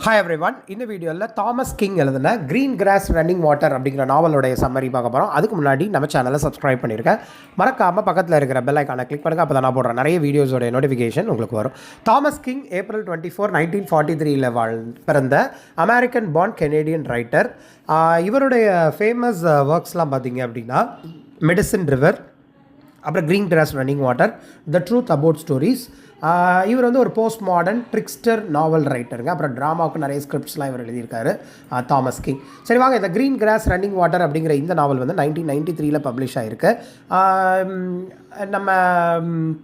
Hi everyone. இந்த வீடியோவில் Thomas king எழுதின க்ரீன் கிராஸ் ரன்னிங் வாட்டர் அப்படிங்கிற நாவலுடைய சம்மரி பார்க்க போகிறோம். அதுக்கு முன்னாடி நம்ம சேனலை சப்ஸ்கிரைப் பண்ணியிருக்கேன். மறக்காமல் பக்கத்தில் இருக்கிற பெல் ஐக்கானை கிளிக் பண்ணுங்கள். அப்போ தான் நான் போடுற நிறைய வீடியோஸோடைய நோட்டிஃபிகேஷன் உங்களுக்கு வரும். தாமஸ் கிங் April 24, 1943 பிறந்த அமெரிக்கன் பார்ன் கெனேடியன் ரைட்டர். இவருடைய ஃபேமஸ் ஒர்க்ஸ்லாம் பார்த்தீங்க அப்படின்னா மெடிசன் ரிவர், அப்புறம் green cross running water, the truth about stories. இவர் வந்து ஒரு போஸ்ட் மாடர்ன் ட்ரிக்ஸ்டர் நாவல் ரைட்டருங்க. அப்புறம் ட்ராமாவுக்கு நிறைய ஸ்கிரிப்ட்ஸ்லாம் இவர் எழுதியிருக்காரு தாமஸ் கிங். சரி வாங்க, இந்த க்ரீன் கிராஸ் ரன்னிங் வாட்டர் அப்படிங்கிற இந்த நாவல் வந்து 1993 பப்ளிஷ் ஆகிருக்கு. நம்ம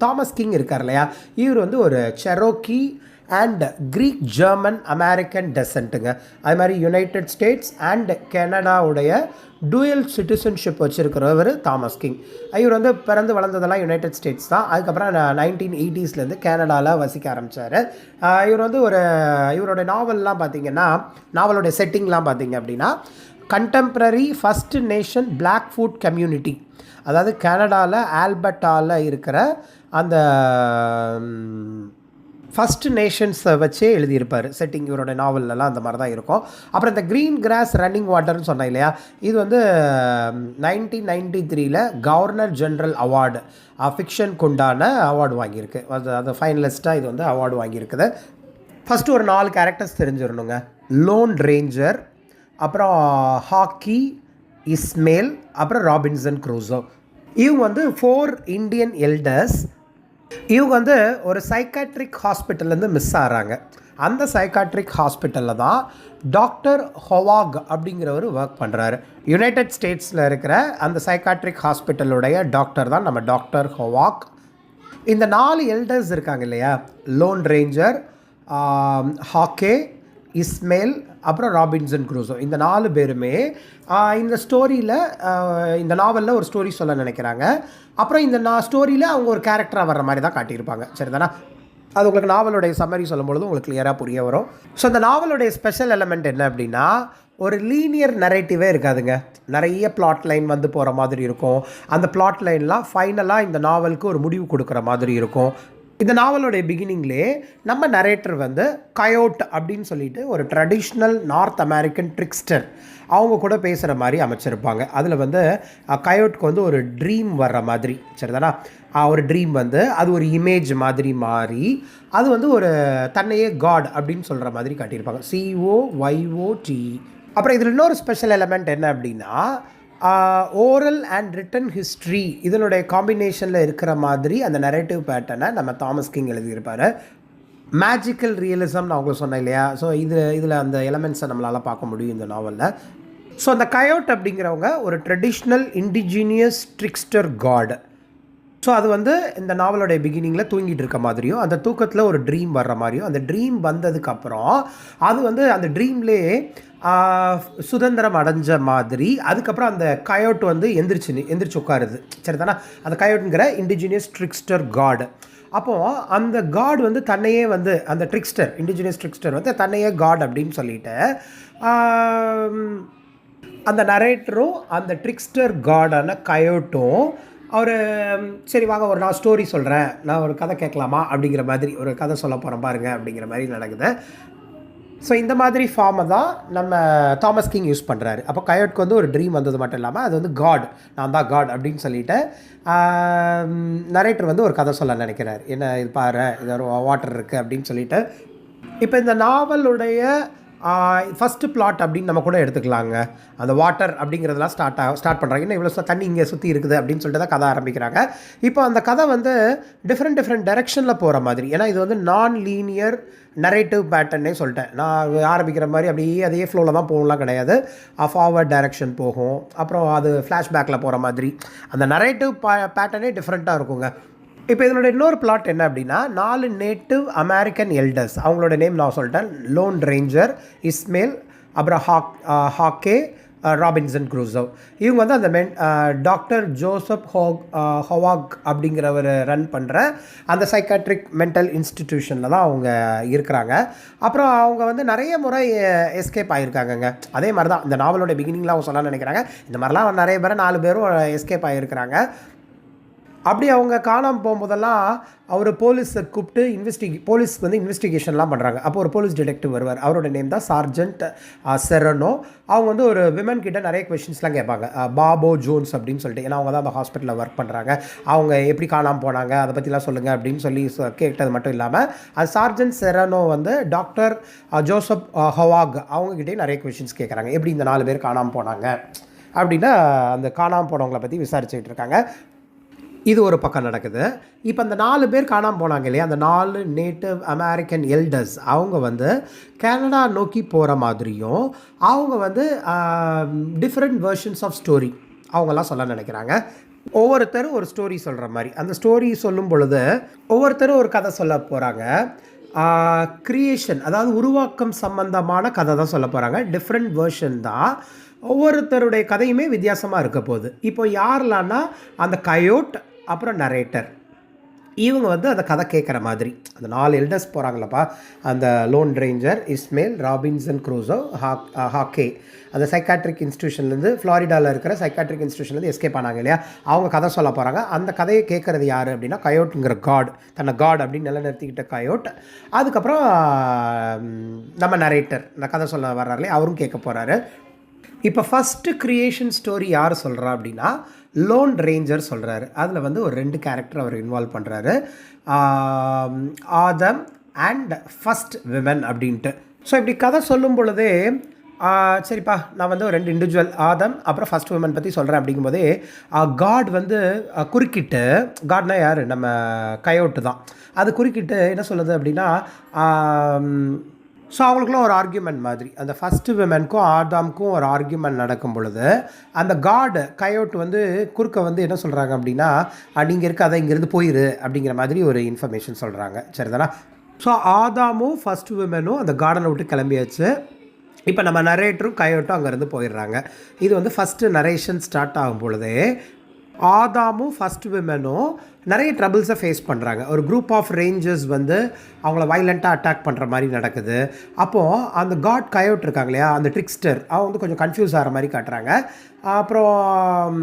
தாமஸ் கிங் இருக்கார் இல்லையா, இவர் வந்து ஒரு Cherokee and Creek German American டெசன்ட்டுங்க. அது மாதிரி யுனைடெட் ஸ்டேட்ஸ் அண்ட் கனடாவுடைய டூயல் சிட்டிசன்ஷிப் வச்சுருக்கிறவர் தாமஸ் கிங். இவர் வந்து பிறந்து வளர்ந்ததெல்லாம் யுனைடெட் ஸ்டேட்ஸ் தான். அதுக்கப்புறம் 1980s கனடாவில் வசிக்க ஆரம்பித்தார். இவர் வந்து இவரோட நாவல்லாம் பார்த்திங்கன்னா, நாவலோடைய செட்டிங்லாம் பார்த்திங்க அப்படின்னா contemporary First Nation Blackfoot community, அதாவது கனடாவில் ஆல்பர்ட்டாவில் இருக்கிற அந்த ஃபஸ்ட் நேஷன்ஸை வச்சே எழுதியிருப்பார் செட்டிங். இவரோட நாவல்லாம் அந்த மாதிரி தான் இருக்கும். அப்புறம் இந்த க்ரீன் கிராஸ் ரன்னிங் வாட்டர்னு சொன்னேன் இல்லையா, இது வந்து 1993 கவர்னர் ஜென்ரல் அவார்டு ஃபிக்ஷனுக்கு உண்டான அவார்டு வாங்கியிருக்கு. அது ஃபைனலிஸ்ட்டாக இது வந்து அவார்டு வாங்கியிருக்குது. ஃபஸ்ட்டு ஒரு 4 கேரக்டர்ஸ் தெரிஞ்சிடணுங்க. லோன் ரேஞ்சர், அப்புறம் ஹாக்கி, இஸ்மேல், அப்புறம் ராபின்சன் க்ரூசோ. இவங்க வந்து 4 இந்தியன் எல்டர்ஸ். இவங்க வந்து ஒரு சைக்காட்ரிக் ஹாஸ்பிட்டல்லேருந்து மிஸ் ஆகிறாங்க. அந்த சைக்காட்ரிக் ஹாஸ்பிட்டலில் தான் டாக்டர் ஹொவாக் அப்படிங்கிறவர் ஒர்க் பண்ணுறாரு. யுனைடெட் ஸ்டேட்ஸில் இருக்கிற அந்த சைக்காட்ரிக் ஹாஸ்பிட்டலுடைய டாக்டர் தான் நம்ம டாக்டர் ஹொவாக். இந்த 4 எல்டர்ஸ் இருக்காங்க இல்லையா, லோன் ரேஞ்சர், ஹாக்கே, இஸ்மேல், அப்புறம் ராபின்சன் க்ரூசோ, இந்த 4 பேருமே இந்த ஸ்டோரியில், இந்த நாவலில் ஒரு ஸ்டோரி சொல்ல நினைக்கிறாங்க. அப்புறம் இந்த ஸ்டோரியில் அவங்க ஒரு கேரக்டராக வர்ற மாதிரி தான் காட்டியிருப்பாங்க. சரிதானா? அது உங்களுக்கு நாவலுடைய சம்மரி சொல்லும்பொழுது உங்களுக்கு கிளியராக புரிய வரும். ஸோ இந்த நாவலுடைய ஸ்பெஷல் எலமெண்ட் என்ன அப்படின்னா, ஒரு லீனியர் நரேட்டிவே இருக்காதுங்க. நிறைய பிளாட் லைன் வந்து போகிற மாதிரி இருக்கும். அந்த பிளாட் லைன்லாம் ஃபைனலாக இந்த நாவலுக்கு ஒரு முடிவு கொடுக்குற மாதிரி இருக்கும். இந்த நாவலோடைய பிகினிங்லேயே நம்ம நரேட்டர் வந்து கயோட் அப்படின்னு சொல்லிட்டு ஒரு ட்ரெடிஷ்னல் நார்த் அமெரிக்கன் ட்ரிக்ஸ்டர் அவங்க கூட பேசுகிற மாதிரி அமைச்சிருப்பாங்க. அதில் வந்து கயோட்க்கு வந்து ஒரு ட்ரீம் வர்ற மாதிரி, சரிதானா, ஒரு ட்ரீம் வந்து அது ஒரு இமேஜ் மாதிரி மாறி அது வந்து ஒரு தன்னையே காட் அப்படின்னு சொல்கிற மாதிரி காட்டியிருப்பாங்க. COYOT. அப்புறம் இதில் இன்னொரு ஸ்பெஷல் எலமெண்ட் என்ன அப்படின்னா, ஓரல் அண்ட் ரிட்டன் ஹிஸ்ட்ரி இதனுடைய காம்பினேஷனில் இருக்கிற மாதிரி அந்த நரேட்டிவ் பேட்டர்னை நம்ம தாமஸ் கிங் எழுதியிருப்பார். மேஜிக்கல் ரியலிசம் நான் உங்களுக்கு சொன்னேன் இல்லையா, ஸோ இதில் அந்த எலமெண்ட்ஸை நம்மளால் பார்க்க முடியும் இந்த நாவலில். ஸோ அந்த கயோட் அப்படிங்கிறவங்க ஒரு traditional indigenous trickster god. So அது வந்து இந்த நாவலோடைய பிகினிங்கில் தூங்கிட்டு இருக்க மாதிரியும், அந்த தூக்கத்தில் ஒரு ட்ரீம் வர்ற மாதிரியும், அந்த ட்ரீம் வந்ததுக்கப்புறம் அது வந்து அந்த ட்ரீம்லேயே சுதந்திரம் அடைஞ்ச மாதிரி, அதுக்கப்புறம் அந்த கயோட் வந்து எந்திரிச்சு உட்காருது. சரி தானே, அந்த கயோட்டுங்கிற இண்டிஜினியஸ் ட்ரிக்ஸ்டர் காட். அப்போது அந்த காட் வந்து தன்னையே வந்து அந்த இண்டிஜினியஸ் ட்ரிக்ஸ்டர் வந்து தன்னையே காட் அப்படின்னு சொல்லிட்டு அந்த நரேட்டரும் அந்த ட்ரிக்ஸ்டர் காடான கயோட்டும் அவர் சரி வாங்க ஒரு நான் ஸ்டோரி சொல்கிறேன், நான் ஒரு கதை கேட்கலாமா அப்படிங்கிற மாதிரி ஒரு கதை சொல்ல போகிறேன் பாருங்க அப்படிங்கிற மாதிரி நடக்குது. ஸோ இந்த மாதிரி ஃபார்மை தான் நம்ம தாமஸ் கிங் யூஸ் பண்ணுறாரு. அப்போ கயோட்க்கு வந்து ஒரு ட்ரீம் வந்தது மட்டும் இல்லாமல் அது வந்து காட், நான் தான் காட் அப்படின்னு சொல்லிட்டு நரேட்டர் வந்து ஒரு கதை சொல்ல நினைக்கிறார். என்ன இது பாரு, இது ஒரு வாட்டர் இருக்குது அப்படின்னு சொல்லிட்டு. இப்போ இந்த நாவலுடைய ஃபஸ்ட்டு பிளாட் அப்படின்னு நம்ம கூட எடுத்துக்கலாங்க. அந்த வாட்டர் அப்படிங்கிறதுலாம் ஸ்டார்ட் பண்ணுறாங்க. இன்னும் இவ்வளோ தண்ணி இங்கே சுற்றி இருக்குது அப்படின்னு சொல்லிட்டு தான் கதை ஆரம்பிக்கிறாங்க. இப்போ அந்த கதை வந்து டிஃப்ரெண்ட் டைரெக்ஷனில் போகிற மாதிரி, ஏன்னா இது வந்து நான் லீனியர் நரேட்டிவ் பேட்டர்னே சொல்லிட்டேன். நான் ஆரம்பிக்கிற மாதிரி அப்படியே அதே ஃப்ளோவில் தான் போகலாம் கிடையாது. ஃபார்வர்ட் டைரெக்ஷன் போகும், அப்புறம் அது ஃப்ளாஷ்பேக்கில் போகிற மாதிரி அந்த நரேட்டிவ் பேட்டர்னே டிஃப்ரெண்ட்டாக இருக்குங்க. இப்போ இதனோட இன்னொரு பிளாட் என்ன அப்படின்னா, 4 நேட்டிவ் அமெரிக்கன் எல்டர்ஸ், அவங்களோட நேம் நான் சொல்லிட்டேன். லோன் ரேஞ்சர், இஸ்மேல், அப்புறம் ஹாக்கே, ராபின்சன் க்ரூசோ. இவங்க வந்து அந்த டாக்டர் ஜோசப் ஹொவாக் அப்படிங்கிறவர் ரன் பண்ணுற அந்த சைக்காட்ரிக் மென்டல் இன்ஸ்டிடியூஷனில் தான் அவங்க இருக்கிறாங்க. அப்புறம் அவங்க வந்து நிறைய முறை எஸ்கேப் ஆகியிருக்காங்கங்க. அதே மாதிரி தான் இந்த நாவலோட பிகினிங்கில் அவங்க சொல்ல நினைக்கிறாங்க. இந்த மாதிரிலாம் நிறைய பேர் 4 பேரும் எஸ்கேப் ஆகியிருக்கிறாங்க. அப்படி அவங்க காணாமல் போகும்போதெல்லாம் அவர் போலீஸை கூப்பிட்டு போலீஸ் வந்து இன்வெஸ்டிகேஷன்லாம் பண்ணுறாங்க. அப்போ ஒரு போலீஸ் டிடெக்டிவ் வருவார். அவரோட நேம் தான் சார்ஜென்ட் செரனோ. அவங்க வந்து ஒரு விமன் கிட்ட நிறைய கொஷின்ஸ்லாம் கேட்பாங்க. பாபோ ஜோன்ஸ் அப்படின்னு சொல்லிட்டு, ஏன்னா அவங்க தான் அந்த ஹாஸ்பிட்டலில் ஒர்க் பண்ணுறாங்க. அவங்க எப்படி காணாமல் போனாங்க அதை பற்றிலாம் சொல்லுங்கள் அப்படின்னு சொல்லி கேட்டது மட்டும் இல்லாமல் அது சார்ஜென்ட் செரனோ வந்து டாக்டர் ஜோசப் ஹவாக் அவங்ககிட்டே நிறைய கொஷின்ஸ் கேட்குறாங்க. எப்படி இந்த 4 பேர் காணாமல் போனாங்க அப்படின்னா அந்த காணாமல் போனவங்களை பற்றி விசாரிச்சுக்கிட்டு இருக்காங்க. இது ஒரு பக்கம் நடக்குது. இப்போ அந்த 4 பேர் காணாமல் போனாங்க இல்லையா, அந்த 4 நேட்டிவ் அமெரிக்கன் எல்டர்ஸ் அவங்க வந்து கனடா நோக்கி போகிற மாதிரியும் அவங்க வந்து டிஃப்ரெண்ட் வெர்ஷன்ஸ் ஆஃப் ஸ்டோரி அவங்கெல்லாம் சொல்ல நினைக்கிறாங்க. ஒவ்வொருத்தரும் ஒரு ஸ்டோரி சொல்கிற மாதிரி அந்த ஸ்டோரி சொல்லும் பொழுது ஒவ்வொருத்தரும் ஒரு கதை சொல்ல போகிறாங்க. க்ரியேஷன், அதாவது உருவாக்கம் சம்பந்தமான கதை தான் சொல்ல போகிறாங்க. டிஃப்ரெண்ட் வெர்ஷன் தான். ஒவ்வொருத்தருடைய கதையுமே வித்தியாசமாக இருக்க போகுது. இப்போ யாரெல்லாம்னா அந்த கயோட் அப்புறம் நரேட்டர் இவங்க வந்து அந்த கதை கேட்குற மாதிரி அந்த 4 எல்டர்ஸ் போகிறாங்களப்பா. அந்த Lone Ranger, Ishmael, Robinson Crusoe, Hawkeye அந்த சைக்காட்ரிக் இன்ஸ்டியூஷன்லேருந்து ஃப்ளாரிடாவில் இருக்கிற சைக்காட்ரிக் இன்ஸ்டியூஷன்லேருந்து எஸ்கேப் ஆனாங்க இல்லையா, அவங்க கதை சொல்ல போகிறாங்க. அந்த கதையை கேட்குறது யார் அப்படின்னா கயோட்டுங்கிற காட், தன்னை காட் அப்படின்னு நிலைநிறுத்திக்கிட்ட கயோட். அதுக்கப்புறம் நம்ம நரேட்டர் இந்த கதை சொல்ல வர்றாருலே அவரும் கேட்க போகிறாரு. இப்போ ஃபஸ்ட்டு க்ரியேஷன் ஸ்டோரி யார் சொல்கிறா அப்படின்னா லோன் ரேஞ்சர் சொல்கிறாரு. அதில் வந்து ஒரு 2 கேரக்டர் அவர் இன்வால்வ் பண்ணுறாரு, ஆதம் அண்ட் ஃபஸ்ட் விமன் அப்படின்ட்டு. ஸோ இப்படி கதை சொல்லும் பொழுதே சரிப்பா நான் வந்து ஒரு 2 இண்டிவிஜுவல் ஆதம் அப்புறம் ஃபஸ்ட் விமன் பற்றி சொல்கிறேன் அப்படிங்கும்போதே காட் வந்து குறுக்கிட்டு, காட்னா யார், நம்ம கயோட்டு தான், அது குறுக்கிட்டு என்ன சொல்லுது அப்படின்னா ஸோ அவங்களுக்குலாம் ஒரு ஆர்கியூமெண்ட் மாதிரி அந்த ஃபஸ்ட்டு விமனுக்கும் ஆதாமுக்கும் ஒரு ஆர்கியூமெண்ட் நடக்கும் பொழுது அந்த காட் கயோட் வந்து குறுக்க வந்து என்ன சொல்கிறாங்க அப்படின்னா நீங்கள் இருக்காத இங்கேருந்து போயிரு அப்படிங்கிற மாதிரி ஒரு இன்ஃபர்மேஷன் சொல்கிறாங்க. சரிதானா? ஸோ ஆதாமும் ஃபஸ்ட்டு விமனும் அந்த கார்டனை விட்டு கிளம்பியாச்சு. இப்போ நம்ம நரேட்டரும் கயோட்டும் அங்கேருந்து போயிடுறாங்க. இது வந்து ஃபஸ்ட்டு நரேஷன் ஸ்டார்ட் ஆகும் பொழுதே ஆதாமும் ஃபஸ்ட் விமனும் நிறைய ட்ரபிள்ஸை ஃபேஸ் பண்ணுறாங்க. ஒரு குரூப் ஆஃப் ரேஞ்சர்ஸ் வந்து அவங்கள வைலண்ட்டாக அட்டாக் பண்ணுற மாதிரி நடக்குது. அப்போது அந்த காட் கயோட் இருக்காங்க இல்லையா, அந்த ட்ரிக்ஸ்டர் அவங்க வந்து கொஞ்சம் கன்ஃபியூஸ் ஆகிற மாதிரி காட்டுறாங்க. அப்புறம்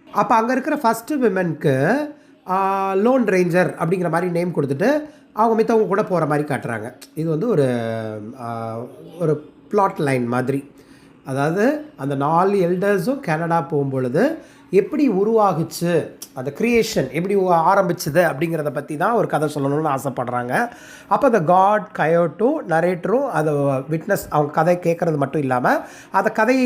அப்போ அங்கே இருக்கிற ஃபஸ்ட்டு விமனுக்கு லோன் ரேஞ்சர் அப்படிங்கிற மாதிரி நேம் கொடுத்துட்டு அவங்க மித்தவங்க கூட போகிற மாதிரி காட்டுறாங்க. இது வந்து ஒரு பிளாட் லைன் மாதிரி. அதாவது அந்த 4 எல்டர்ஸும் கனடா போகும்பொழுது எப்படி உருவாகுச்சு, அந்த க்ரியேஷன் எப்படி ஆரம்பிச்சுது அப்படிங்கிறத பற்றி தான் ஒரு கதை சொல்லணும்னு ஆசைப்படுறாங்க. அப்போ அந்த காட் கயோட்டும் நரேட்டரும் அதை விட்னஸ் அவங்க கதை கேட்குறது மட்டும் இல்லாமல் அதை கதையை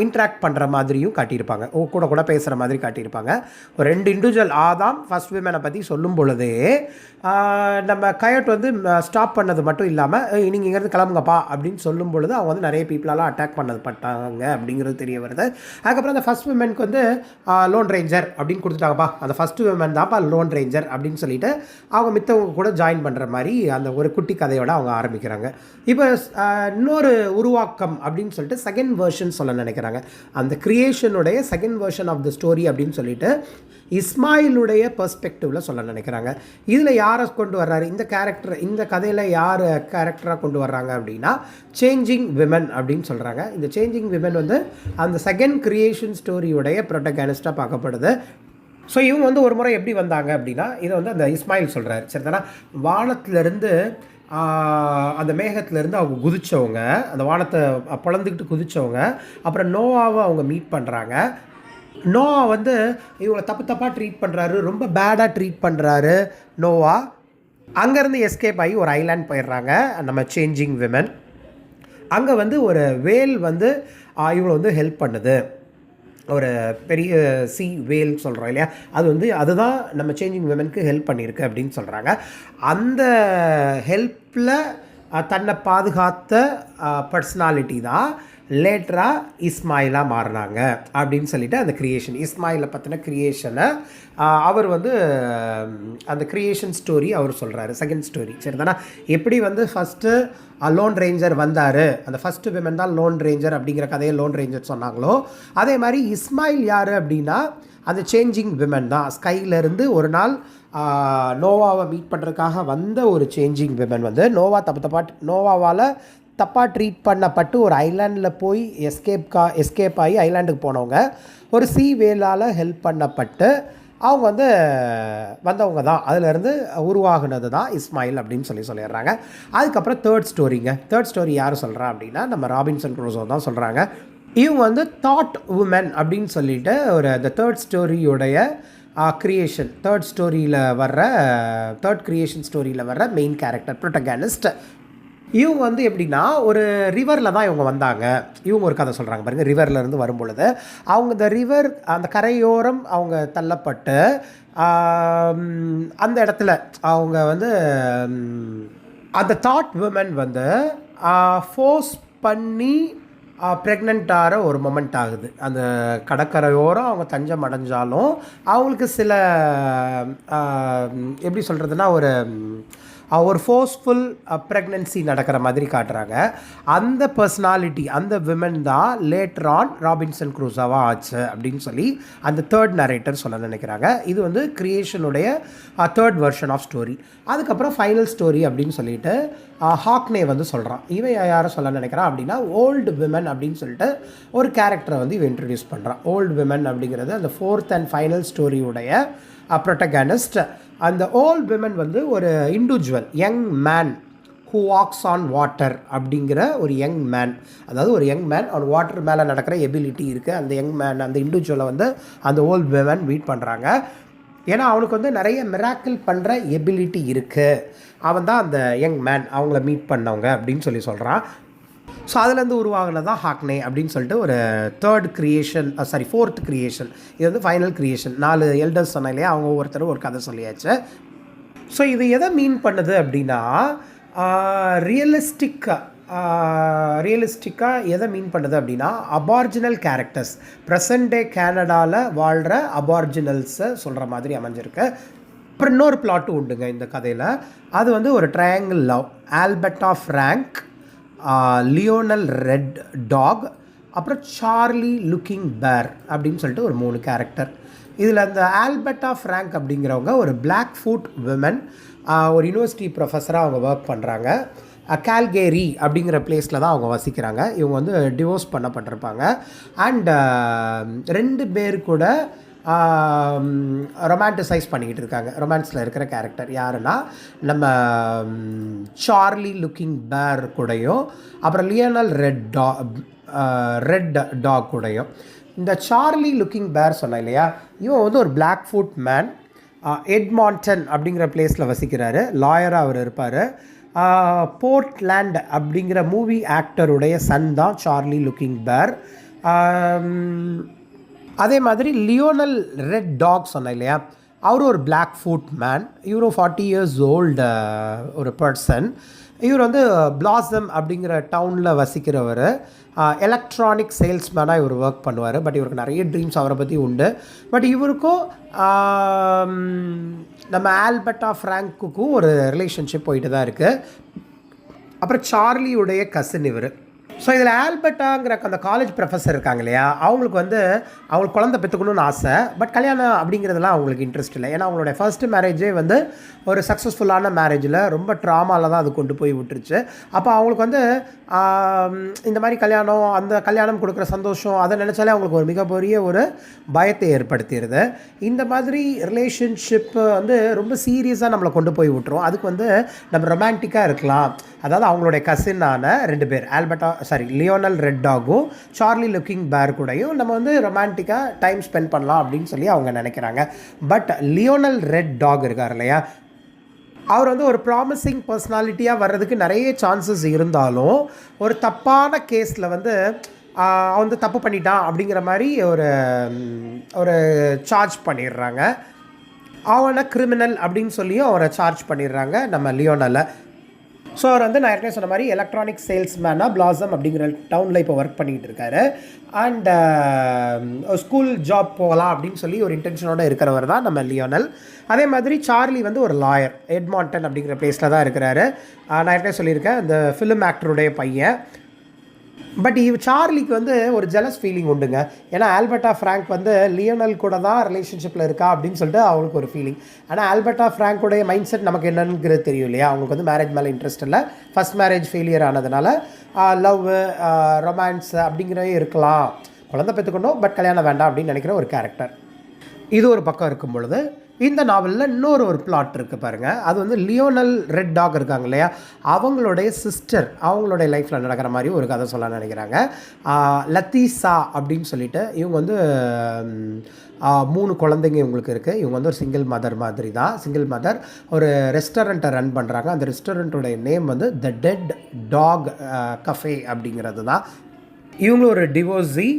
இன்ட்ராக்ட் பண்ணுற மாதிரியும் காட்டியிருப்பாங்க, கூட கூட பேசுகிற மாதிரி காட்டியிருப்பாங்க. ஒரு 2 இண்டிவிஜுவல் ஆதாம் ஃபஸ்ட் விமனை பற்றி சொல்லும் பொழுதே நம்ம கயோட் வந்து ஸ்டாப் பண்ணது மட்டும் இல்லாமல் நீங்கள் இங்கேருந்து கிளம்புங்கப்பா அப்படின்னு சொல்லும் பொழுது அவங்க வந்து நிறைய பீப்புளால் அட்டாக் பண்ணப்பட்டாங்க அப்படிங்கிறது தெரிய வருது. அதுக்கப்புறம் அந்த ஃபஸ்ட் விமனுக்கு வந்து லோன் ரேஞ்சர் அப்படின்னு கொடுத்துட்டாங்கப்பா, அந்த ஃபஸ்ட்டு விமன் தான்ப்பா லோன் ரேஞ்சர் அப்படின்னு சொல்லிட்டு அவங்க மித்தவங்க கூட ஜாயின் பண்ணுற மாதிரி அந்த ஒரு குட்டி கதையோடு அவங்க ஆரம்பிக்கிறாங்க. இப்போ இன்னொரு உருவாக்கம் அப்படின்னு சொல்லிட்டு செகண்ட் வெர்ஷன் சொல்ல நினைக்கிறாங்க. அந்த க்ரியேஷனுடைய second version of the story அப்படின்னு சொல்லிட்டு இஸ்மாயிலுடைய பெர்ஸ்பெக்டிவில் சொல்ல நினைக்கிறாங்க. இதில் யாரை கொண்டு வர்றாரு இந்த கேரக்டர், இந்த கதையில் யார் கேரக்டராக கொண்டு வர்றாங்க அப்படின்னா சேஞ்சிங் விமன் அப்படின்னு சொல்கிறாங்க. இந்த சேஞ்சிங் விமன் வந்து அந்த செகண்ட் க்ரியேஷன் ஸ்டோரியுடைய ப்ரோட்டகனிஸ்டாக பார்க்கப்படுது. ஸோ இவங்க வந்து ஒரு முறை எப்படி வந்தாங்க அப்படின்னா இதை வந்து அந்த இஸ்மாயில் சொல்கிறாரு. சரி தானே, வானத்திலேருந்து அந்த மேகத்திலேருந்து அவங்க குதித்தவங்க, அந்த வானத்தை பிளந்துக்கிட்டு குதித்தவங்க, அப்புறம் நோவாவை அவங்க மீட் பண்ணுறாங்க. நோவா வந்து இவங்களை தப்பாக ட்ரீட் பண்ணுறாரு, ரொம்ப பேடாக ட்ரீட் பண்ணுறாரு நோவா. அங்கேருந்து எஸ்கேப் ஆகி ஒரு ஐலாண்ட் போயிடுறாங்க நம்ம சேஞ்சிங் விமன். அங்கே வந்து ஒரு வேல் வந்து இவங்களை வந்து ஹெல்ப் பண்ணுது, ஒரு பெரிய சி வேல் சொல்கிறோம் இல்லையா, அது வந்து அதுதான் நம்ம சேஞ்சிங் விமனுக்கு ஹெல்ப் பண்ணியிருக்கு அப்படின்னு சொல்கிறாங்க. அந்த ஹெல்ப்பில் தன்னை பாதுகாத்த பர்சனாலிட்டி தான் லேட்டராக இஸ்மாயிலாக மாறினாங்க அப்படின்னு சொல்லிட்டு அந்த க்ரியேஷன் இஸ்மாயிலை பற்றின க்ரியேஷனை அவர் வந்து அந்த க்ரியேஷன் ஸ்டோரி அவர் சொல்கிறாரு, செகண்ட் ஸ்டோரி. சரி தானே, எப்படி வந்து ஃபஸ்ட்டு லோன் ரேஞ்சர் வந்தார், அந்த ஃபஸ்ட்டு விமன் தான் லோன் ரேஞ்சர் அப்படிங்கிற கதையை லோன் ரேஞ்சர் சொன்னாங்களோ, அதே மாதிரி இஸ்மாயில் யார் அப்படின்னா அந்த சேஞ்சிங் விமன் தான். ஸ்கைலேருந்து ஒரு நாள் நோவாவை மீட் பண்ணுறதுக்காக வந்த ஒரு சேஞ்சிங் விமன் வந்து நோவாவால் தப்பாக ட்ரீட் பண்ணப்பட்டு ஒரு ஐலாண்டில் போய் எஸ்கேப் ஆகி ஐலாண்டுக்கு போனவங்க, ஒரு சி வேலால் ஹெல்ப் பண்ணப்பட்டு அவங்க வந்து வந்தவங்க தான், அதிலேருந்து உருவாகுனது தான் இஸ்மாயில் அப்படின்னு சொல்லிடுறாங்க. அதுக்கப்புறம் தேர்ட் ஸ்டோரி யார் சொல்கிறா அப்படின்னா நம்ம ராபின்சன் க்ரூசோ தான் சொல்கிறாங்க. இவங்க வந்து தாட் உமன் அப்படின்னு சொல்லிட்டு ஒரு அந்த தேர்ட் ஸ்டோரியுடைய கிரியேஷன், தேர்ட் கிரியேஷன் ஸ்டோரியில் வர்ற மெயின் கேரக்டர் ப்ரோட்டகானிஸ்ட். இவங்க வந்து எப்படின்னா ஒரு ரிவரில் தான் இவங்க வந்தாங்க. இவங்க ஒரு கதை சொல்கிறாங்க பாருங்கள். ரிவர்லேருந்து வரும்பொழுது அவங்க இந்த ரிவர் அந்த கரையோரம் அவங்க தள்ளப்பட்டு அந்த இடத்துல அவங்க வந்து அந்த தாட் உமன் வந்து ஃபோர்ஸ் பண்ணி ப்ரெக்னென்ட் ஆகிற ஒரு மொமெண்ட் ஆகுது. அந்த கடற்கரையோரம் அவங்க தஞ்சம் அடைஞ்சாலும் அவங்களுக்கு சில எப்படி சொல்கிறதுனா ஒரு ஃபோர்ஸ்ஃபுல் ப்ரெக்னன்சி நடக்கிற மாதிரி காட்டுறாங்க. அந்த பர்சனாலிட்டி, அந்த விமன் தான் லேட்டர் ஆன் ராபின்சன் க்ரூசோவாக ஆச்சு அப்படின்னு சொல்லி அந்த தேர்ட் நரேட்டர் சொல்ல நினைக்கிறாங்க. இது வந்து கிரியேஷனுடைய தேர்ட் வெர்ஷன் ஆஃப் ஸ்டோரி. அதுக்கப்புறம் ஃபைனல் ஸ்டோரி அப்படின்னு சொல்லிட்டு ஹாக்னே வந்து சொல்கிறான். இவன் யாரை சொல்ல நினைக்கிறான் அப்படின்னா ஓல்டு விமன் அப்படின்னு சொல்லிட்டு ஒரு கேரக்டரை வந்து இவன் இன்ட்ரடியூஸ் பண்ணுறான். ஓல்டு விமன் அப்படிங்கிறது அந்த ஃபோர்த் அண்ட் ஃபைனல் ஸ்டோரியுடைய ப்ரோட்டகானிஸ்ட். அந்த ஓல்ட் விமன் வந்து ஒரு individual young man who walks on water அப்படிங்கிற ஒரு யங் மேன். அதாவது ஒரு யங் மேன் அவன் வாட்டர் மேலே நடக்கிற எபிலிட்டி இருக்குது. அந்த யங் மேன், அந்த இண்டிவிஜுவலை வந்து அந்த ஓல்ட் விமன் மீட் பண்ணுறாங்க. ஏன்னா அவனுக்கு வந்து நிறைய மிராக்கிள் பண்ணுற எபிலிட்டி இருக்குது. அவன் தான் அந்த யங் மேன், அவங்கள மீட் பண்ணவங்க அப்படின்னு சொல்கிறான். ஸோ அதுலேருந்து உருவாகினது தான் ஹாக்னே அப்படின்னு சொல்லிட்டு ஒரு ஃபோர்த் கிரியேஷன். இது வந்து ஃபைனல் கிரியேஷன். 4 எல்டர்ஸ் சொன்ன இல்லையா, அவங்க ஒவ்வொருத்தரும் ஒரு கதை சொல்லியாச்சு. ஸோ இது எதை மீன் பண்ணுது அப்படின்னா ரியலிஸ்டிக்காக எதை மீன் பண்ணுது அப்படின்னா அபார்ஜினல் கேரக்டர்ஸ், ப்ரெசன்ட் டே கேனடாவில் வாழ்கிற அபார்ஜினல்ஸை சொல்கிற மாதிரி அமைஞ்சிருக்கு. அப்புறம் இன்னொரு பிளாட்டும் உண்டுங்க இந்த கதையில். அது வந்து ஒரு triangle love. Alberta Frank, Lionel Red Dog, அப்புறம் சார்லி லுக்கிங் பேர் அப்படின்னு சொல்லிட்டு ஒரு 3 கேரக்டர். இதில் அந்த ஆல்பர்ட்டா ஃப்ராங்க் அப்படிங்கிறவங்க ஒரு பிளாக் ஃபுட் விமன், ஒரு யூனிவர்சிட்டி ப்ரொஃபஸராக அவங்க ஒர்க் பண்ணுறாங்க. கால்கேரி அப்படிங்கிற பிளேஸில் தான் அவங்க வசிக்கிறாங்க. இவங்க வந்து டிவோர்ஸ் பண்ணப்பட்டிருப்பாங்க. அண்ட் 2 பேர் கூட ரொமான்டிசைஸ் பண்ணிக்கிட்டு இருக்காங்க. ரொமான்ஸில் இருக்கிற கேரக்டர் யாருன்னா நம்ம சார்லி லுக்கிங் பேர் கூடயும் அப்புறம் லியோனல் ரெட் டாக் கூடயும். இந்த சார்லி லுக்கிங் பேர் சொன்ன இல்லையா, இவன் வந்து ஒரு பிளாக் ஃபுட் மேன். எட்மான்டன் அப்படிங்கிற பிளேஸில் வசிக்கிறாரு. லாயராக அவர் இருப்பார். போர்ட்லேண்ட் அப்படிங்கிற மூவி ஆக்டருடைய சன் தான் சார்லி லுக்கிங் பேர். அதே மாதிரி லியோனல் ரெட் டாக் சொன்ன இல்லையா, அவரும் ஒரு பிளாக் ஃபுட் மேன். இவரும் 40 years ஓல்டு ஒரு பர்சன். இவர் வந்து பிளாசம் அப்படிங்கிற டவுனில் வசிக்கிறவர். எலக்ட்ரானிக் சேல்ஸ்மேனாக இவர் ஒர்க் பண்ணுவார். பட் இவருக்கு நிறைய ட்ரீம்ஸ் அவரை பற்றி உண்டு. பட் இவருக்கும் நம்ம ஆல்பர்ட்டா ஃப்ராங்க்குக்கும் ஒரு ரிலேஷன்ஷிப் போயிட்டு தான் இருக்குது. அப்புறம் சார்லியுடைய கசின் இவர். ஸோ இதில் ஆல்பர்ட்டாங்கிற அந்த காலேஜ் ப்ரொஃபஸர் இருக்காங்க இல்லையா, அவங்களுக்கு குழந்தை பெற்றுக்கணும்னு ஆசை. பட் கல்யாணம் அப்படிங்கிறதுலாம் அவங்களுக்கு இன்ட்ரெஸ்ட் இல்லை. ஏன்னா அவங்களுடைய ஃபர்ஸ்ட் மேரேஜே வந்து ஒரு சக்ஸஸ்ஃபுல்லான மேரேஜில் ரொம்ப ட்ராமாவில் தான் அது கொண்டு போய் விட்டுருச்சு. அப்போ அவங்களுக்கு வந்து இந்த மாதிரி அந்த கல்யாணம் கொடுக்குற சந்தோஷம் அதை நினச்சாலே அவங்களுக்கு ஒரு மிகப்பெரிய ஒரு பயத்தை ஏற்படுத்திடுது. இந்த மாதிரி ரிலேஷன்ஷிப் வந்து ரொம்ப சீரியஸாக நம்மளை கொண்டு போய் விட்டுரும். அதுக்கு வந்து நம்ம ரொமான்டிக்காக இருக்கலாம். அதாவது அவங்களுடைய கசினான 2 பேர் லியோனல் ரெட் டாகும் சார்லி லுக்கிங் பேர் கூடயும் நம்ம வந்து ரொமான்டிக்காக டைம் ஸ்பெண்ட் பண்ணலாம் அப்படின்னு சொல்லி அவங்க நினைக்கிறாங்க. பட் லியோனல் ரெட் டாக் இருக்கார் இல்லையா, அவர் வந்து ஒரு ப்ராமிசிங் பர்சனாலிட்டியாக வர்றதுக்கு நிறைய சான்சஸ் இருந்தாலும் ஒரு தப்பான கேஸில் வந்து அவன் வந்து தப்பு பண்ணிட்டான் அப்படிங்கிற மாதிரி ஒரு சார்ஜ் பண்ணிடுறாங்க. அவனை கிரிமினல் அப்படின்னு சொல்லியும் அவரை சார்ஜ் பண்ணிடுறாங்க நம்ம லியோனலை. ஸோ அவர் வந்து நான் ஏற்கனவே சொன்ன மாதிரி எலக்ட்ரானிக் சேல்ஸ்மேனாக பிளாசம் அப்படிங்கிற டவுனில் இப்போ ஒர்க் பண்ணிகிட்டு இருக்காரு. அண்ட் ஸ்கூல் ஜாப் போகலாம் அப்படின்னு சொல்லி ஒரு இன்டென்ஷனோடு இருக்கிறவர் தான் நம்ம லியோனல். அதே மாதிரி சார்லி வந்து ஒரு லாயர், எட்மான்டன் அப்படிங்கிற பிளேஸில் தான் இருக்கிறாரு. நான் ஏற்கனவே சொல்லியிருக்கேன், இந்த ஃபிலிம் ஆக்டருடைய பையன். பட் சார்லிக்கு வந்து ஒரு ஜெலஸ் ஃபீலிங் உண்டுங்க. ஏன்னா ஆல்பர்ட்டா ஃப்ராங்க் வந்து லியோனல் கூட தான் ரிலேஷன்ஷிப்பில் இருக்கா அப்படின்னு சொல்லிட்டு அவங்களுக்கு ஒரு ஃபீலிங். ஆனால் ஆல்பர்ட்டா ஃப்ராங்கோடைய மைண்ட் செட் நமக்கு என்னங்கிறது தெரியும் இல்லையா. அவங்களுக்கு வந்து மேரேஜ் மேலே இன்ட்ரெஸ்ட் இல்லை. ஃபஸ்ட் மேரேஜ் ஃபெயிலியர் ஆனதுனால லவ், ரொமான்ஸ் அப்படிங்கிறவே இருக்கலாம், குழந்தை பெற்றுக்கணும், பட் கல்யாணம் வேண்டாம் அப்படின்னு நினைக்கிற ஒரு கேரக்டர். இது ஒரு பக்கம் இருக்கும் பொழுது இந்த நாவலில் ஒரு பிளாட் இருக்குது பாருங்கள். அது வந்து லியோனல் ரெட் டாக் இருக்காங்க இல்லையா, அவங்களுடைய சிஸ்டர் அவங்களுடைய லைஃப்பில் நடக்கிற மாதிரி ஒரு கதை சொல்ல நினைக்கிறாங்க. லத்தீசா அப்படின்னு சொல்லிட்டு இவங்க வந்து 3 குழந்தைங்க இவங்களுக்கு இருக்குது. இவங்க வந்து ஒரு சிங்கிள் மதர் மாதிரி தான். சிங்கிள் மதர் ஒரு ரெஸ்டாரண்ட்டை ரன் பண்ணுறாங்க. அந்த ரெஸ்டாரண்ட்டோடைய நேம் வந்து த டெட் டாக் கஃபே அப்படிங்கிறது தான். இவங்களும் ஒரு டிவோர்ஸி.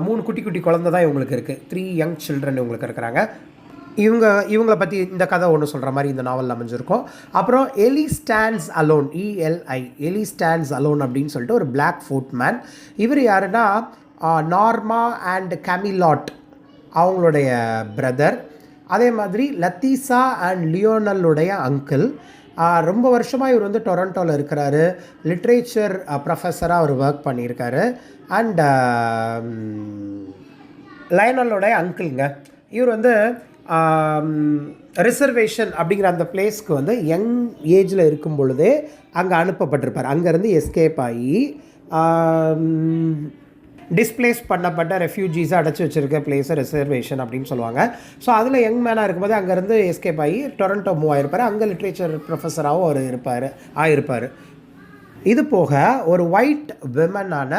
3 குட்டி குட்டி குழந்தை தான் இவங்களுக்கு இருக்குது. 3 யங் சில்ட்ரன் இவங்களுக்கு இருக்கிறாங்க. இவங்கள பற்றி இந்த கதை ஒன்று சொல்கிற மாதிரி இந்த நாவலில் அமைஞ்சிருக்கும். அப்புறம் எலி ஸ்டாண்ட்ஸ் அலோன், ELI, எலி ஸ்டாண்ட்ஸ் அலோன் அப்படின்னு சொல்லிட்டு ஒரு பிளாக் ஃபுட் மேன். இவர் யாருன்னா நார்மா அண்ட் கேமிலாட் அவங்களுடைய பிரதர். அதே மாதிரி லத்தீசா அண்ட் லியோனலுடைய அங்கிள். ரொம்ப வருஷமாக இவர் வந்து டொரண்டோவில் இருக்கிறாரு. லிட்ரேச்சர் ப்ரொஃபஸராக அவர் ஒர்க் பண்ணியிருக்காரு. அண்ட் லயனலோடைய அங்கிள்ங்க. இவர் வந்து ரிசர்வேஷன் அப்படிங்கிற அந்த பிளேஸ்க்கு வந்து யங் ஏஜில் இருக்கும் பொழுதே அங்கே அனுப்பப்பட்டிருப்பார். அங்கேருந்து எஸ்கேப் ஆகி டிஸ்பிளேஸ் பண்ணப்பட்ட ரெஃப்யூஜிஸை அடைச்சி வச்சுருக்க பிளேஸை ரிசர்வேஷன் அப்படின்னு சொல்லுவாங்க. ஸோ அதில் யங் மேனாக இருக்கும்போது அங்கேருந்து எஸ்கேப் ஆகி டொரண்டோ மூவ் ஆகிருப்பார். அங்கே லிட்ரேச்சர் ப்ரொஃபஸராகவும் அவர் ஆகிருப்பார். இது போக ஒரு ஒயிட் விமனான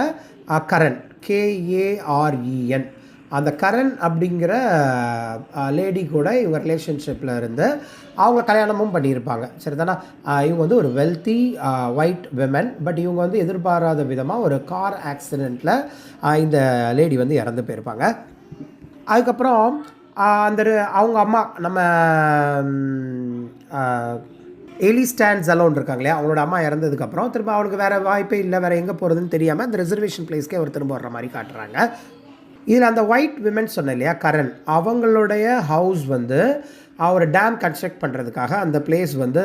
கரண், KAREN, அந்த கரண் அப்படிங்கிற லேடி கூட இவங்க ரிலேஷன்ஷிப்பில் இருந்து அவங்க கல்யாணமும் பண்ணியிருப்பாங்க. சரி தானே. இவங்க வந்து ஒரு வெல்த்தி ஒயிட் விமன். பட் இவங்க வந்து எதிர்பாராத விதமாக ஒரு கார் ஆக்சிடெண்ட்டில் இந்த லேடி வந்து இறந்து போயிருப்பாங்க. அதுக்கப்புறம் அவங்க அம்மா நம்ம எலி ஸ்டாண்ட்ஸ் அலோன் இருக்காங்க இல்லையா, அவங்களோட அம்மா இறந்ததுக்கப்புறம் திரும்ப அவனுக்கு வேறு வாய்ப்பே இல்லை, வேறு எங்கே போகிறதுன்னு தெரியாமல் அந்த ரிசர்வேஷன் பிளேஸ்க்கே அவர் திரும்ப வர்ற மாதிரி காட்டுறாங்க. இதில் அந்த ஒயிட் விமன் சொன்ன இல்லையா கரண், அவங்களுடைய ஹவுஸ் வந்து அவர் டேம் கன்ஸ்ட்ரக்ட் பண்ணுறதுக்காக அந்த பிளேஸ் வந்து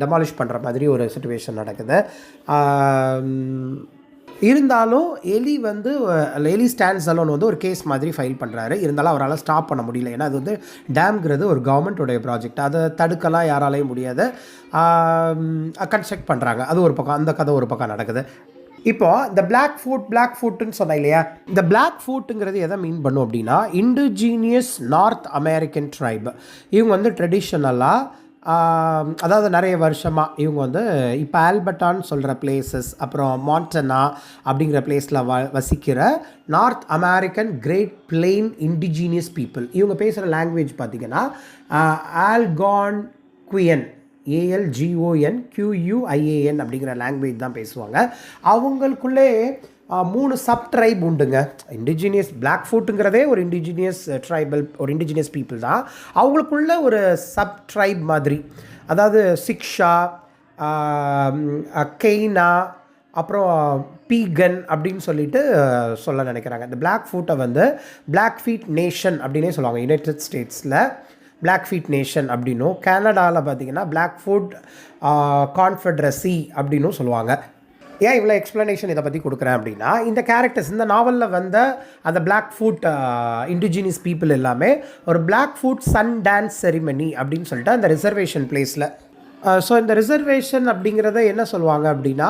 டெமாலிஷ் பண்ணுற மாதிரி ஒரு சிச்சுவேஷன் நடக்குது. இருந்தாலும் எலி ஸ்டாண்ட்ஸ் அலோன் வந்து ஒரு கேஸ் மாதிரி ஃபைல் பண்ணுறாரு. இருந்தாலும் அவரால் ஸ்டாப் பண்ண முடியல. ஏன்னா அது வந்து டேம்ங்கிறது ஒரு கவர்மெண்ட்டோடைய ப்ராஜெக்ட், அதை தடுக்கலாம் யாராலையும் முடியாது. கன்ஸ்ட்ரக்ட் பண்ணுறாங்க. அது ஒரு பக்கம், அந்த கதை ஒரு பக்கம் நடக்குது. இப்போது இந்த பிளாக் ஃபுட்டுன்னு சொன்னேன் இல்லையா, இந்த பிளாக் ஃபுட்டுங்கிறது எதை மீன் பண்ணும் அப்படின்னா இண்டிஜீனியஸ் நார்த் அமெரிக்கன் ட்ரைப். இவங்க வந்து ட்ரெடிஷ்னலாக அதாவது நிறைய வருஷமாக இவங்க வந்து இப்போ ஆல்பர்ட்டான்னு சொல்கிற பிளேசஸ், அப்புறம் மாண்டனா அப்படிங்கிற பிளேஸில் வசிக்கிற North American Great Plain indigenous people. இவங்க பேசுகிற லாங்குவேஜ் பார்த்திங்கன்னா ஆல்கான்குயன், ALGONQUIAN அப்படிங்கிற லாங்குவேஜ் தான் பேசுவாங்க. அவங்களுக்குள்ளே 3 சப் ட்ரைப் உண்டுங்க. இண்டிஜினியஸ் பிளாக் ஃபுட்டுங்கிறதே ஒரு இண்டிஜினியஸ் ட்ரைபல், ஒரு இண்டிஜினியஸ் பீப்புள் தான். அவங்களுக்குள்ள ஒரு சப் ட்ரைப் மாதிரி, அதாவது சிக்ஷா, கெய்னா, அப்புறம் பீகன் அப்படின்னு சொல்லிட்டு சொல்ல நினைக்கிறாங்க. இந்த பிளாக் ஃபுட்டை வந்து பிளாக்ஃபீட் நேஷன் அப்படின்னே சொல்லுவாங்க. யுனைடெட் ஸ்டேட்ஸில் பிளாக்ஃபீட் நேஷன் அப்படின்னும், கனடாவில் பார்த்திங்கன்னா பிளாக்ஃபுட் கான்ஃபெடரசி அப்படின்னும் சொல்லுவாங்க. ஏன் இவ்வளோ எக்ஸ்ப்ளனேஷன் இதை பற்றி கொடுக்குறேன் அப்படின்னா, இந்த கேரக்டர்ஸ் இந்த நாவலில் வந்த அந்த பிளாக் ஃபுட் இண்டிஜினியஸ் பீப்புள் எல்லாமே ஒரு Blackfoot sun dance ceremony அப்படின்னு சொல்லிட்டு அந்த ரிசர்வேஷன் பிளேஸில். ஸோ இந்த ரிசர்வேஷன் அப்படிங்கிறத என்ன சொல்லுவாங்க அப்படின்னா,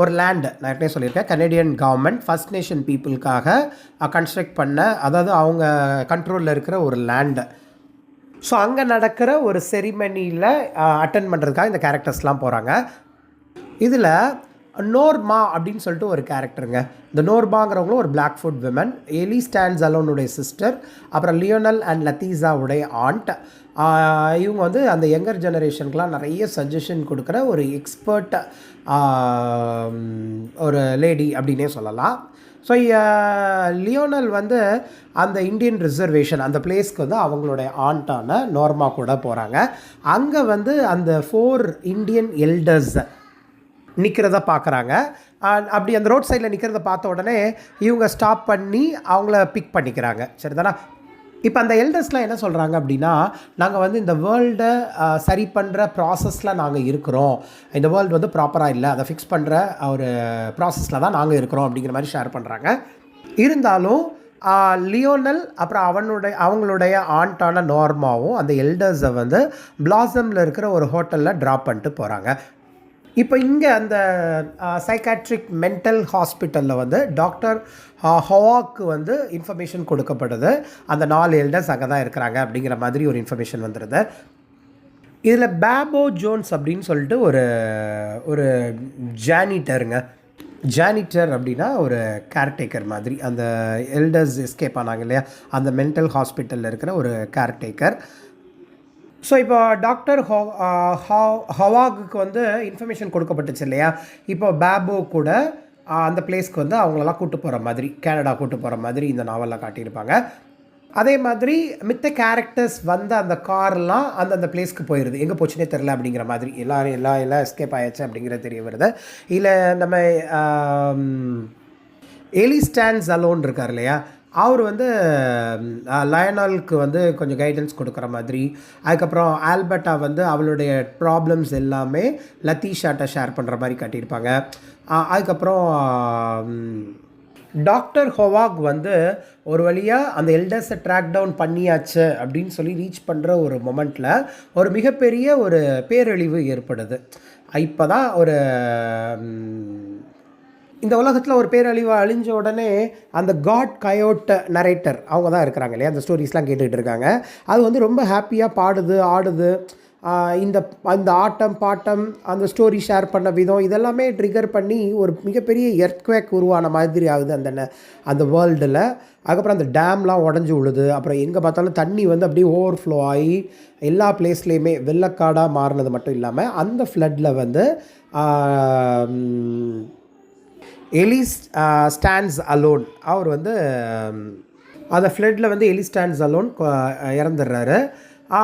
ஒரு லேண்டு, நான் ஏற்கனவே சொல்லியிருக்கேன், கனேடியன் கவர்மெண்ட் ஃபர்ஸ்ட் நேஷன் பீப்புளுக்காக கன்ஸ்ட்ரக்ட் பண்ண, அதாவது அவங்க கண்ட்ரோலில் இருக்கிற ஒரு லேண்டு. ஸோ அங்கே நடக்கிற ஒரு செரிமனியில் அட்டன் பண்ணுறதுக்காக இந்த கேரக்டர்ஸ்லாம் போகிறாங்க. இதில் நோர்மா அப்படின்னு சொல்லிட்டு ஒரு கேரக்டருங்க. இந்த நோர்மாங்கிறவங்களும் ஒரு பிளாக் ஃபுட் விமன், எலி ஸ்டாண்ட்ஸ் அலோனுடைய சிஸ்டர், அப்புறம் லியோனல் அண்ட் லத்தீசாவுடைய ஆண்ட். இவங்க வந்து அந்த யங்கர் ஜெனரேஷனுக்கெலாம் நிறைய சஜஷன் கொடுக்குற ஒரு எக்ஸ்பர்ட் ஒரு லேடி அப்படின்னே சொல்லலாம். ஸோ லியோனல் வந்து அந்த இந்தியன் ரிசர்வேஷன் அந்த பிளேஸ்க்கு வந்து அவங்களுடைய ஆண்டான நோர்மா கூட போகிறாங்க. அங்கே வந்து அந்த 4 இந்தியன் எல்டர்ஸ் நிற்கிறத பார்க்குறாங்க. அப்படி அந்த ரோட் சைடில் நிற்கிறத பார்த்த உடனே இவங்க ஸ்டாப் பண்ணி அவங்கள பிக் பண்ணிக்கிறாங்க. சரிதானா. இப்போ அந்த எல்டர்ஸ்லாம் என்ன சொல்கிறாங்க அப்படின்னா, நாங்கள் வந்து இந்த வேர்ல்டை சரி பண்ணுற ப்ராசஸில் நாங்கள் இருக்கிறோம், இந்த வேர்ல்டு வந்து ப்ராப்பராக இல்லை, அதை ஃபிக்ஸ் பண்ணுற ஒரு ப்ராசஸில் தான் நாங்கள் இருக்கிறோம் அப்படிங்கிற மாதிரி ஷேர் பண்ணுறாங்க. இருந்தாலும் லியோனல் அப்புறம் அவங்களுடைய ஆண்டான நோர்மாவும் அந்த எல்டர்ஸை வந்து பிளாசமில் இருக்கிற ஒரு ஹோட்டலில் ட்ராப் பண்ணிட்டு போகிறாங்க. இப்போ இங்கே அந்த சைக்காட்ரிக் மென்டல் ஹாஸ்பிட்டலில் வந்து டாக்டர் ஹவாக்கு வந்து இன்ஃபர்மேஷன் கொடுக்கப்படுது. அந்த 4 எல்டர்ஸ் அங்கே தான் இருக்கிறாங்க அப்படிங்கிற மாதிரி ஒரு இன்ஃபர்மேஷன் வந்துடுது. இதில் பேபோ ஜோன்ஸ் அப்படின்னு சொல்லிட்டு ஒரு ஒரு ஜானிட்டருங்க. ஜானிட்டர் அப்படின்னா ஒரு கேர்டேக்கர் மாதிரி. அந்த எல்டர்ஸ் எஸ்கேப் ஆனாங்க இல்லையா, அந்த மென்டல் ஹாஸ்பிட்டலில் இருக்கிற ஒரு கேர்டேக்கர். ஸோ இப்போ டாக்டர் ஹவாகுக்கு வந்து இன்ஃபர்மேஷன் கொடுக்கப்பட்டுச்சு இல்லையா, இப்போ பேபோ கூட அந்த பிளேஸ்க்கு வந்து அவங்களெல்லாம் கூட்டு போகிற மாதிரி, கனடா கூட்டு போகிற மாதிரி இந்த நாவலில் காட்டியிருப்பாங்க. அதே மாதிரி மித்த கேரக்டர்ஸ் வந்து அந்த கார்லாம் அந்தந்த பிளேஸ்க்கு போயிடுது, எங்கே போச்சுன்னே தெரில அப்படிங்கிற மாதிரி. எல்லாம் எஸ்கேப் ஆயிடுச்சு அப்படிங்கிறது தெரிய வருது. இல்லை நம்ம எலி ஸ்டாண்ட்ஸ் அலோன் இருக்கார் இல்லையா, அவர் வந்து லயனாலுக்கு வந்து கொஞ்சம் கைடன்ஸ் கொடுக்குற மாதிரி. அதுக்கப்புறம் ஆல்பர்ட்டா வந்து அவளுடைய ப்ராப்ளம்ஸ் எல்லாமே லத்தீஷாட்ட ஷேர் பண்ணுற மாதிரி காட்டியிருப்பாங்க. அதுக்கப்புறம் டாக்டர் ஹொவாக் வந்து ஒரு வழியாக அந்த எல்டர்ஸை ட்ராக் டவுன் பண்ணியாச்சு அப்படின்னு சொல்லி ரீச் பண்ணுற ஒரு மொமெண்ட்டில் ஒரு மிகப்பெரிய ஒரு பேரழிவு ஏற்படுது. இப்போ தான் ஒரு இந்த உலகத்தில் ஒரு பேரழிவு அழிஞ்ச உடனே அந்த காட் கயோட் நரேட்டர் அவங்க தான் இருக்கிறாங்க இல்லையா, அந்த ஸ்டோரிஸ்லாம் கேட்டுக்கிட்டு இருக்காங்க. அது வந்து ரொம்ப ஹாப்பியாக பாடுது, ஆடுது. இந்த இந்த ஆட்டம் பாட்டம் அந்த ஸ்டோரி ஷேர் பண்ண விதம் இதெல்லாமே ட்ரிகர் பண்ணி ஒரு மிகப்பெரிய எர்த்குவேக் உருவான மாதிரி ஆகுது அந்த வேர்ல்டில். அதுக்கப்புறம் அந்த டேம்லாம் உடஞ்சி விழுது. அப்புறம் எங்கே பார்த்தாலும் தண்ணி வந்து அப்படியே ஓவர்ஃப்ளோ ஆகி எல்லா பிளேஸ்லேயுமே வெள்ளக்காடாக மாறினது மட்டும் இல்லாமல் அந்த ஃப்ளட்டில் வந்து எலி ஸ்டாண்ட்ஸ் அலோன் அவர் வந்து அந்த ஃப்ளட்டில் வந்து எலி ஸ்டாண்ட்ஸ் அலோன் இறந்துடுறாரு.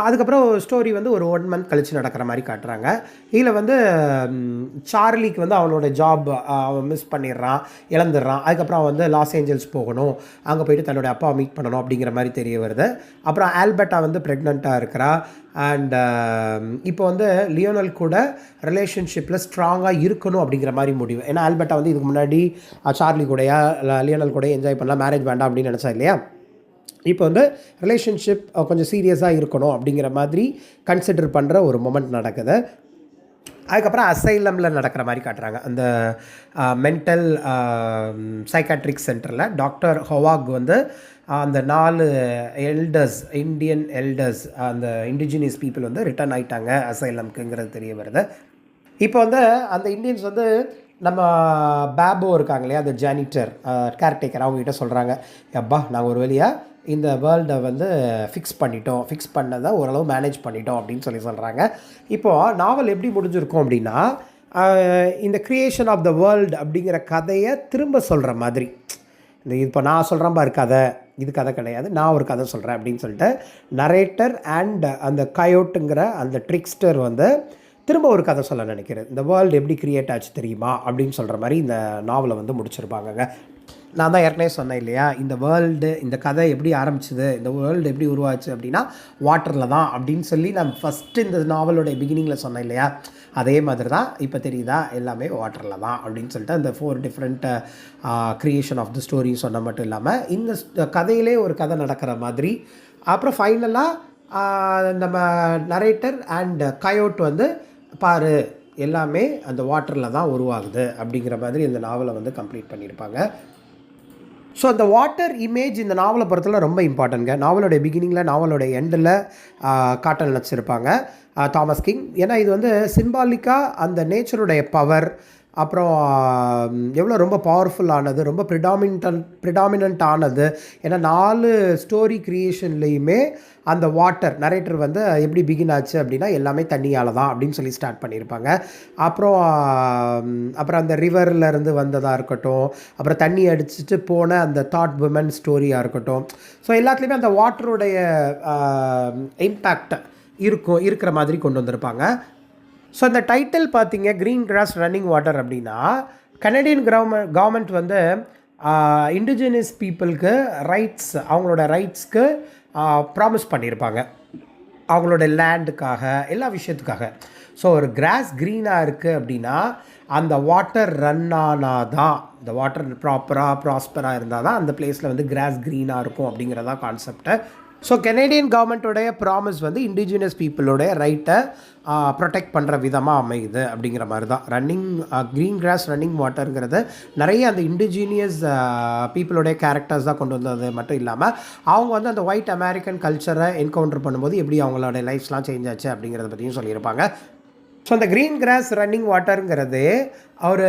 அதுக்கப்புறம் ஸ்டோரி வந்து ஒரு 1 மந்த் கழித்து நடக்கிற மாதிரி காட்டுறாங்க. இதில் வந்து சார்லிக்கு வந்து அவனோட ஜாப் அவன் மிஸ் பண்ணிடுறான், இழந்துடுறான். அதுக்கப்புறம் அவன் வந்து லாஸ் ஏஞ்சல்ஸ் போகணும், அங்கே போயிட்டு தன்னோட அப்பாவை மீட் பண்ணணும் அப்படிங்கிற மாதிரி தெரிய வருது. அப்புறம் ஆல்பர்ட்டா வந்து ப்ரெக்னெண்ட்டாக இருக்கிறா. அண்ட் இப்போ வந்து லியோனல் கூட ரிலேஷன்ஷிப்பில் ஸ்ட்ராங்காக இருக்கணும் அப்படிங்கிற மாதிரி முடிவு. ஏன்னா ஆல்பர்ட்டா வந்து இதுக்கு முன்னாடி சார்லி கூடயா லியோனல் கூட என்ஜாய் பண்ணலாம், மேரேஜ் வேண்டாம் அப்படின்னு நினச்சா இல்லையா. இப்போ வந்து ரிலேஷன்ஷிப் கொஞ்சம் சீரியஸாக இருக்கணும் அப்படிங்கிற மாதிரி கன்சிடர் பண்ணுற ஒரு மொமெண்ட் நடக்குது. அதுக்கப்புறம் அசைலமில் நடக்கிற மாதிரி காட்டுறாங்க. அந்த மென்டல் சைக்காட்ரிக் சென்டரில் டாக்டர் ஹொவாக் வந்து அந்த 4 எல்டர்ஸ், இந்தியன் எல்டர்ஸ், அந்த இண்டிஜினியஸ் பீப்புள் வந்து ரிட்டர்ன் ஆகிட்டாங்க அசைலம்க்குங்கிறது தெரிய வருது. இப்போ வந்து அந்த இந்தியன்ஸ் வந்து நம்ம பேபோ இருக்காங்க இல்லையா, அந்த ஜானிட்டர் கேர்டேக்கர், அவங்ககிட்ட சொல்கிறாங்க, அப்பா நாங்கள் ஒரு வழியாக இந்த வேர்ல்டை வந்து ஃபிக்ஸ் பண்ணதை ஓரளவு மேனேஜ் பண்ணிட்டோம் அப்படின்னு சொல்கிறாங்க. இப்போது நாவல் எப்படி முடிஞ்சிருக்கும் அப்படின்னா, இந்த க்ரியேஷன் ஆஃப் த வேர்ல்டு அப்படிங்கிற கதையை திரும்ப சொல்கிற மாதிரி. இப்போ நான் சொல்கிறேன் பாரு கதை, இது கதை கிடையாது, நான் ஒரு கதை சொல்கிறேன் அப்படின்னு சொல்லிட்டு நரேட்டர் அண்ட் அந்த கயோட்டுங்கிற அந்த ட்ரிக்ஸ்டர் வந்து திரும்ப ஒரு கதை சொல்ல நினைக்கிறேன். இந்த வேர்ல்டு எப்படி க்ரியேட் ஆச்சு தெரியுமா அப்படின்னு சொல்கிற மாதிரி இந்த நாவலை வந்து முடிச்சிருப்பாங்கங்க. நான் தான் ஏற்கனவே சொன்னேன் இல்லையா, இந்த வேர்ல்டு, இந்த கதை எப்படி ஆரம்பிச்சுது, இந்த வேர்ல்டு எப்படி உருவாச்சு அப்படின்னா வாட்டரில் தான் அப்படின்னு சொல்லி நான் ஃபஸ்ட்டு இந்த நாவலோடைய பிகினிங்கில் சொன்னேன் இல்லையா, அதே மாதிரி தான் இப்போ தெரியுதா, எல்லாமே வாட்டரில் தான் அப்படின்னு சொல்லிட்டு அந்த 4 different creation of the story சொன்ன மட்டும் இல்லாமல் இந்த கதையிலே ஒரு கதை நடக்கிற மாதிரி. அப்புறம் ஃபைனலாக நம்ம நரேட்டர் அண்ட் கயோட் வந்து பாரு எல்லாமே அந்த வாட்டரில் தான் உருவாகுது அப்படிங்கிற மாதிரி இந்த நாவலை வந்து கம்ப்ளீட் பண்ணியிருப்பாங்க. ஸோ அந்த வாட்டர் இமேஜ் இந்த நாவலை பொறுத்தவரை ரொம்ப இம்பார்ட்டன்ட்ங்க. நாவலோடைய பிகினிங்கில், நாவலோடைய எண்டில் காட்ட நினச்சிருப்பாங்க தாமஸ் கிங். ஏன்னா இது வந்து சிம்பாலிக்காக அந்த நேச்சருடைய பவர், அப்புறம் எவ்வளோ ரொம்ப பவர்ஃபுல்லானது, ரொம்ப ப்ரிடாமினன்ட் ஆனது. ஏன்னா 4 ஸ்டோரி க்ரியேஷன்லேயுமே அந்த வாட்டர் நரேட்டர் வந்து எப்படி பிகின் ஆச்சு அப்படின்னா எல்லாமே தண்ணியால் தான் அப்படின்னு சொல்லி ஸ்டார்ட் பண்ணியிருப்பாங்க. அப்புறம் அந்த ரிவர்லேருந்து வந்ததாக இருக்கட்டும், அப்புறம் தண்ணி அடிச்சுட்டு போன அந்த தாட் விமன் ஸ்டோரியாக இருக்கட்டும். ஸோ எல்லாத்துலேயுமே அந்த வாட்டருடைய இம்பேக்ட் இருக்கிற மாதிரி கொண்டு வந்திருப்பாங்க. ஸோ அந்த டைட்டில் பார்த்தீங்க, க்ரீன் கிராஸ் ரன்னிங் வாட்டர் அப்படின்னா, கனடியன் கவர்மெண்ட் வந்து இண்டிஜினியஸ் பீப்புளுக்கு ரைட்ஸ், அவங்களோட ரைட்ஸ்க்கு ப்ராமிஸ் பண்ணியிருப்பாங்க, அவங்களோட லேண்டுக்காக, எல்லா விஷயத்துக்காக. ஸோ ஒரு கிராஸ் க்ரீனாக இருக்குது அப்படின்னா அந்த வாட்டர் ரன் ஆனால் தான், இந்த வாட்டர் ப்ராப்பராக ப்ராஸ்பராக இருந்தால் தான் அந்த பிளேஸில் வந்து கிராஸ் க்ரீனாக இருக்கும் அப்படிங்கிறதா கான்செப்டை. ஸோ கெனேடியன் கவர்மெண்ட்டோடைய ப்ராமிஸ் வந்து இண்டிஜினியஸ் பீப்புளோடைய ரைட்டை ப்ரொடெக்ட் பண்ணுற விதமாக அமையுது அப்படிங்கிற மாதிரி தான். ரன்னிங் க்ரீன் கிராஸ் ரன்னிங் வாட்டருங்கிறது நிறைய அந்த இண்டிஜினியஸ் பீப்புளோடைய கேரக்டர்ஸ் தான் கொண்டு வந்தது மட்டும் இல்லாமல் அவங்க வந்து அந்த ஒயிட் அமெரிக்கன் கல்ச்சரை என்கவுண்டர் பண்ணும்போது எப்படி அவங்களோட லைஃப்ஸ்லாம் சேஞ்ச் ஆச்சு அப்படிங்கிறத பற்றியும் சொல்லியிருப்பாங்க. ஸோ அந்த க்ரீன் கிராஸ் ரன்னிங் வாட்டருங்கிறது ஒரு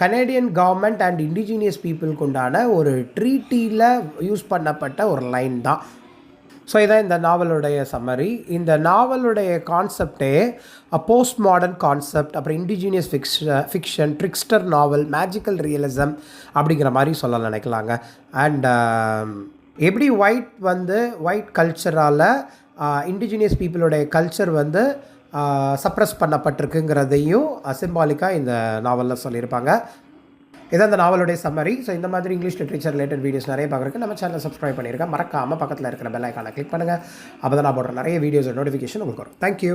கனேடியன் கவர்மெண்ட் அண்ட் இண்டிஜினியஸ் பீப்புளுக்கு உண்டான ஒரு ட்ரீட்டியில் யூஸ் பண்ணப்பட்ட ஒரு லைன் தான். ஸோ இதான் இந்த நாவலுடைய சம்மரி. இந்த நாவலுடைய கான்செப்டே போஸ்ட் மாடர்ன் கான்செப்ட், அப்புறம் இண்டிஜினியஸ் ஃபிக்ஷன், ட்ரிக்ஸ்டர் நாவல், மேஜிக்கல் ரியலிசம் அப்படிங்கிற மாதிரி சொல்ல நினைக்கலாங்க. அண்ட் எப்படி ஒயிட் கல்ச்சரால் இண்டிஜினியஸ் பீப்புளுடைய கல்ச்சர் வந்து சப்ரஸ் பண்ணப்பட்டிருக்குங்கிறதையும் சிம்பாலிக்காக இந்த நாவலில் சொல்லியிருப்பாங்க. இதான் இந்த நாவலுடைய சம்மரி. ஸோ இந்த மாதிரி இங்கிலீஷ் லிட்ரேச்சர் ரிலேட்டட் வீடியோஸ் நிறைய பார்க்குறதுக்கு நம்ம சேனலை சப்ஸ்கிரைப் பண்ணியிருக்கேன். மறக்காமல் பக்கத்தில் இருக்கிற பெல் ஐக்கானை கிளிக் பண்ணுங்கள். அப்போ தான் நான் போடுற நிறைய வீடியோஸ் நோட்டிஃபிகேஷன் உங்களுக்கு வரும். தேங்க்யூ.